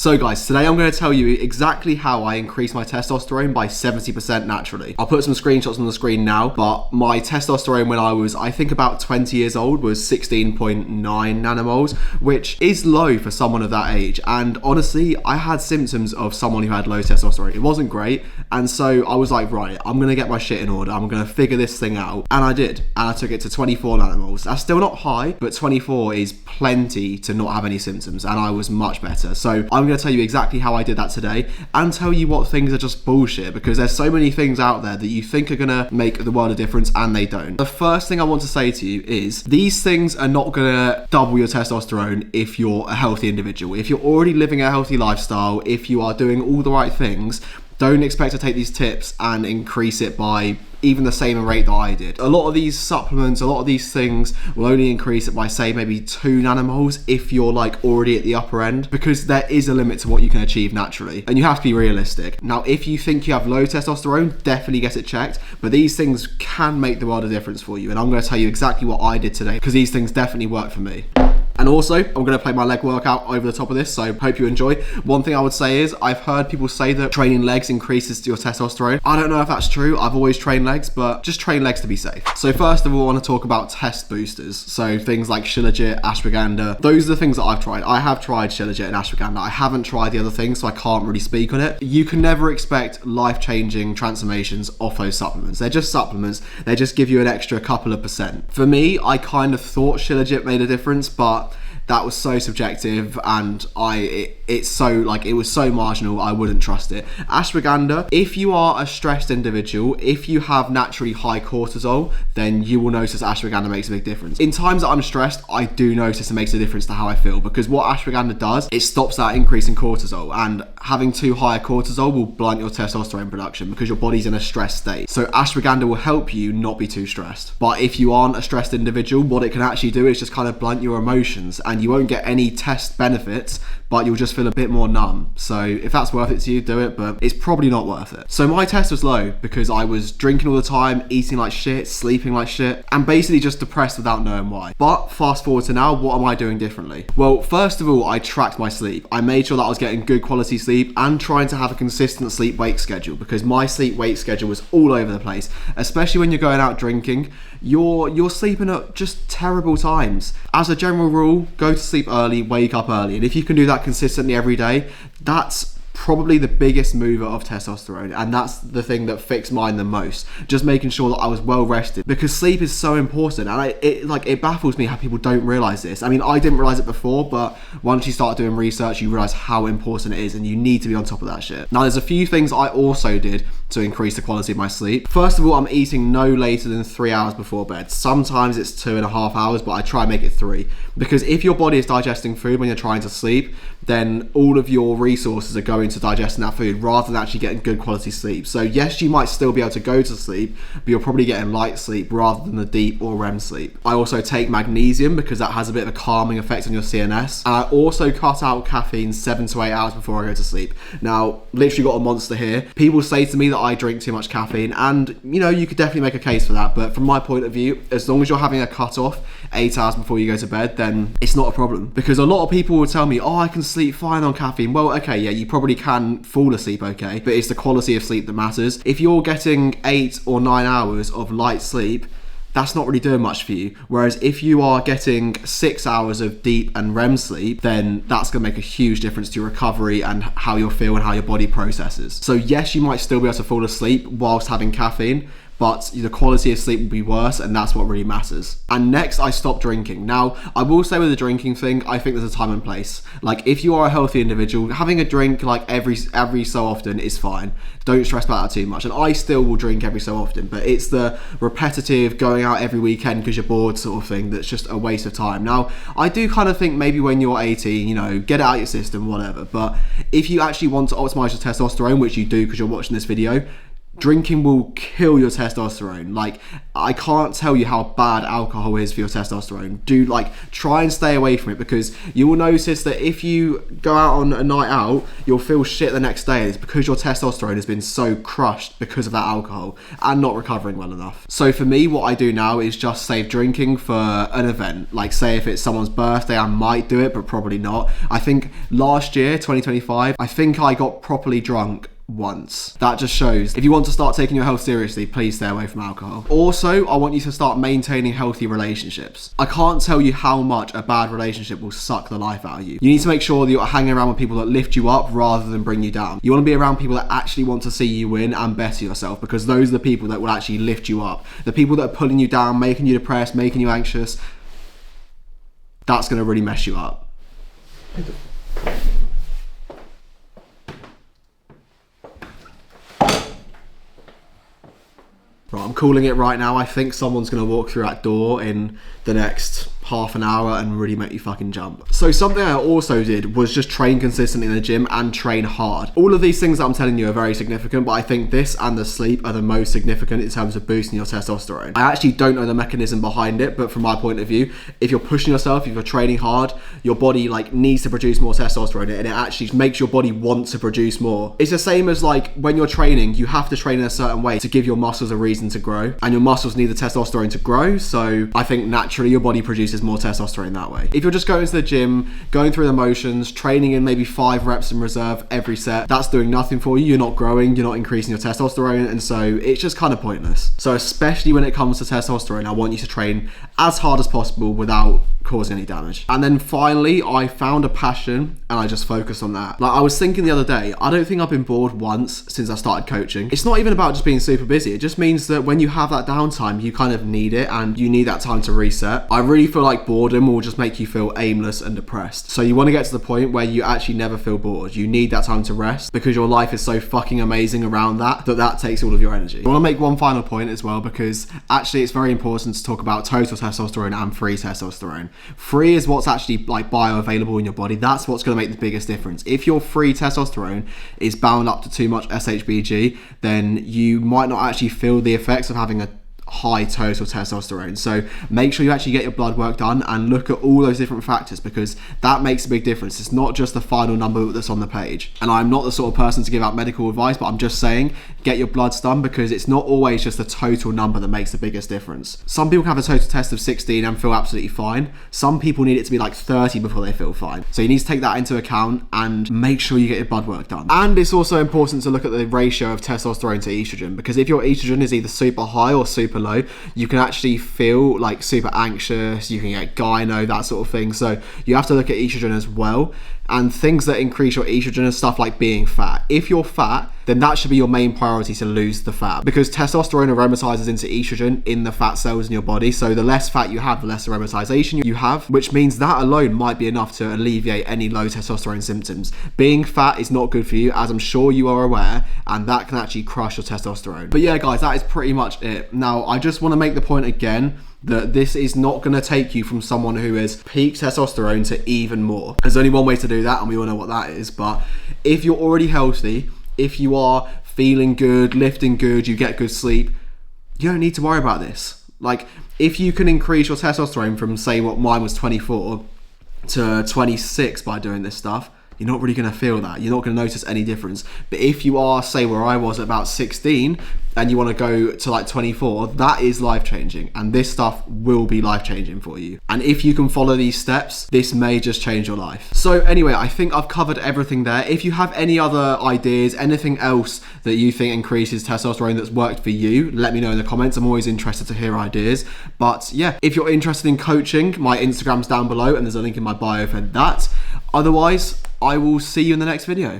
So guys, today I'm going to tell you exactly how I increased my testosterone by 70% naturally. I'll put some screenshots on the screen now, but my testosterone when I was, I think about 20 years old was 16.9 nanomoles, which is low for someone of that age. And honestly, I had symptoms of someone who had low testosterone. It wasn't great. And so I was like, right, I'm going to get my shit in order. I'm going to figure this thing out. And I did. And I took it to 24 nanomoles. That's still not high, but 24 is plenty to not have any symptoms. And I was much better. So I'm going to tell you exactly how I did that today and tell you what things are just bullshit, because there's so many things out there that you think are going to make the world a difference and they don't. The first thing I want to say to you is these things are not going to double your testosterone if you're a healthy individual. If you're already living a healthy lifestyle, if you are doing all the right things, don't expect to take these tips and increase it by even the same rate that I did. A lot of these supplements, a lot of these things will only increase it by say maybe 2 nanomoles if you're like already at the upper end, because there is a limit to what you can achieve naturally and you have to be realistic. Now, if you think you have low testosterone, definitely get it checked, but these things can make the world a difference for you, and I'm going to tell you exactly what I did today because these things definitely work for me. And also, I'm going to play my leg workout over the top of this, so hope you enjoy. One thing I would say is, I've heard people say that training legs increases your testosterone. I don't know if that's true. I've always trained legs, but just train legs to be safe. So first of all, I want to talk about test boosters. So things like shilajit, ashwagandha. Those are the things that I've tried. I have tried shilajit and ashwagandha. I haven't tried the other things, so I can't really speak on it. You can never expect life-changing transformations off those supplements. They're just supplements. They just give you an extra couple of percent. For me, I kind of thought shilajit made a difference, but that was so subjective, and it was so marginal, I wouldn't trust it. Ashwagandha, if you are a stressed individual, if you have naturally high cortisol, then you will notice ashwagandha makes a big difference. In times that I'm stressed, I do notice it makes a difference to how I feel, because what ashwagandha does, it stops that increase in cortisol, and having too high a cortisol will blunt your testosterone production because your body's in a stressed state. So ashwagandha will help you not be too stressed. But if you aren't a stressed individual, what it can actually do is just kind of blunt your emotions, and you won't get any test benefits, but you'll just feel a bit more numb. So if that's worth it to you, do it, but it's probably not worth it. So my test was low because I was drinking all the time, eating like shit, sleeping like shit, and basically just depressed without knowing why. But fast forward to now, what am I doing differently? Well, first of all, I tracked my sleep. I made sure that I was getting good quality sleep and trying to have a consistent sleep-wake schedule, because my sleep-wake schedule was all over the place, especially when you're going out drinking. You're sleeping at just terrible times. As a general rule, go to sleep early, wake up early, and if you can do that consistently every day, that's probably the biggest mover of testosterone, and that's the thing that fixed mine the most, just making sure that I was well rested, because sleep is so important. And it baffles me how people don't realize this. I mean, I didn't realize it before, but once you start doing research, you realize how important it is, and you need to be on top of that shit. Now, there's a few things I also did to increase the quality of my sleep. First of all, I'm eating no later than 3 hours before bed. Sometimes it's 2.5 hours, but I try and make it 3, because if your body is digesting food when you're trying to sleep, then all of your resources are going to digesting that food rather than actually getting good quality sleep. So yes, you might still be able to go to sleep, but you're probably getting light sleep rather than the deep or REM sleep. I also take magnesium because that has a bit of a calming effect on your CNS. And I also cut out caffeine 7 to 8 hours before I go to sleep. Now, literally got a monster here. People say to me that I drink too much caffeine, and you could definitely make a case for that, but from my point of view, as long as you're having a cut off 8 hours before you go to bed, then it's not a problem. Because a lot of people will tell me, oh, I can sleep fine on caffeine. Well, okay, yeah, you probably can fall asleep okay, but it's the quality of sleep that matters. If you're getting 8 or 9 hours of light sleep, that's not really doing much for you. Whereas if you are getting 6 hours of deep and REM sleep, then that's gonna make a huge difference to your recovery and how you'll feel and how your body processes. So yes, you might still be able to fall asleep whilst having caffeine, but the quality of sleep will be worse, and that's what really matters. And next, I stopped drinking. Now, I will say with the drinking thing, I think there's a time and place. Like, if you are a healthy individual, having a drink like every so often is fine. Don't stress about that too much. And I still will drink every so often, but it's the repetitive going out every weekend because you're bored sort of thing that's just a waste of time. Now, I do kind of think maybe when you're 18, get it out of your system, whatever. But if you actually want to optimize your testosterone, which you do because you're watching this video, Drinking will kill your testosterone. Like, I can't tell you how bad alcohol is for your testosterone. Try and stay away from it, because you will notice that if you go out on a night out, you'll feel shit the next day. It's because your testosterone has been so crushed because of that alcohol and not recovering well enough. So for me, what I do now is just save drinking for an event. Like, say if it's someone's birthday, I might do it, but probably not. I think last year, 2025, I think I got properly drunk once. That just shows if you want to start taking your health seriously, please stay away from alcohol. Also, I want you to start maintaining healthy relationships. I can't tell you how much a bad relationship will suck the life out of you. You need to make sure that you're hanging around with people that lift you up rather than bring you down. You want to be around people that actually want to see you win and better yourself, because those are the people that will actually lift you up. The people that are pulling you down, making you depressed, making you anxious, that's going to really mess you up. Right, I'm calling it right now. I think someone's going to walk through that door in the next half an hour and really make you fucking jump. So something I also did was just train consistently in the gym and train hard. All of these things that I'm telling you are very significant, but I think this and the sleep are the most significant in terms of boosting your testosterone. I actually don't know the mechanism behind it, but from my point of view, if you're pushing yourself, if you're training hard, your body needs to produce more testosterone, and it actually makes your body want to produce more. It's the same as when you're training, you have to train in a certain way to give your muscles a reason to grow, and your muscles need the testosterone to grow. So I think naturally your body produces more testosterone that way. If you're just going to the gym, going through the motions, training in maybe 5 reps in reserve every set, that's doing nothing for you. You're not growing, you're not increasing your testosterone, and so it's just kind of pointless. So especially when it comes to testosterone, I want you to train as hard as possible without causing any damage. And then finally, I found a passion and I just focused on that. I was thinking the other day, I don't think I've been bored once since I started coaching. It's not even about just being super busy. It just means that when you have that downtime, you kind of need it, and you need that time to reset. I really feel like boredom will just make you feel aimless and depressed. So you want to get to the point where you actually never feel bored. You need that time to rest, because your life is so fucking amazing around that takes all of your energy. I want to make one final point as well, because actually it's very important to talk about total testosterone and free testosterone. Free is what's actually bioavailable in your body. That's what's going to make the biggest difference. If your free testosterone is bound up to too much SHBG, then you might not actually feel the effects of having a high total testosterone. So make sure you actually get your blood work done and look at all those different factors, because that makes a big difference. It's not just the final number that's on the page. And I'm not the sort of person to give out medical advice, but I'm just saying get your bloods done, because it's not always just the total number that makes the biggest difference. Some people have a total test of 16 and feel absolutely fine. Some people need it to be 30 before they feel fine. So you need to take that into account and make sure you get your blood work done. And it's also important to look at the ratio of testosterone to estrogen, because if your estrogen is either super high or super low, you can actually feel super anxious, you can get gyno, that sort of thing. So you have to look at estrogen as well. And things that increase your estrogen are stuff like being fat. If you're fat, then that should be your main priority, to lose the fat, because testosterone aromatizes into estrogen in the fat cells in your body. So the less fat you have, the less aromatization you have, which means that alone might be enough to alleviate any low testosterone symptoms. Being fat is not good for you, as I'm sure you are aware, and that can actually crush your testosterone. But yeah, guys, that is pretty much it. Now, I just want to make the point again that this is not going to take you from someone who has peak testosterone to even more. There's only one way to do that, and we all know what that is. But if you're already healthy, if you are feeling good, lifting good, you get good sleep, you don't need to worry about this. If you can increase your testosterone from, say, what mine was 24 to 26 by doing this stuff, you're not really going to feel that. You're not going to notice any difference. But if you are, say, where I was at about 16 and you want to go to 24, that is life-changing. And this stuff will be life-changing for you. And if you can follow these steps, this may just change your life. So anyway, I think I've covered everything there. If you have any other ideas, anything else that you think increases testosterone that's worked for you, let me know in the comments. I'm always interested to hear ideas. But yeah, if you're interested in coaching, my Instagram's down below and there's a link in my bio for that. Otherwise, I will see you in the next video.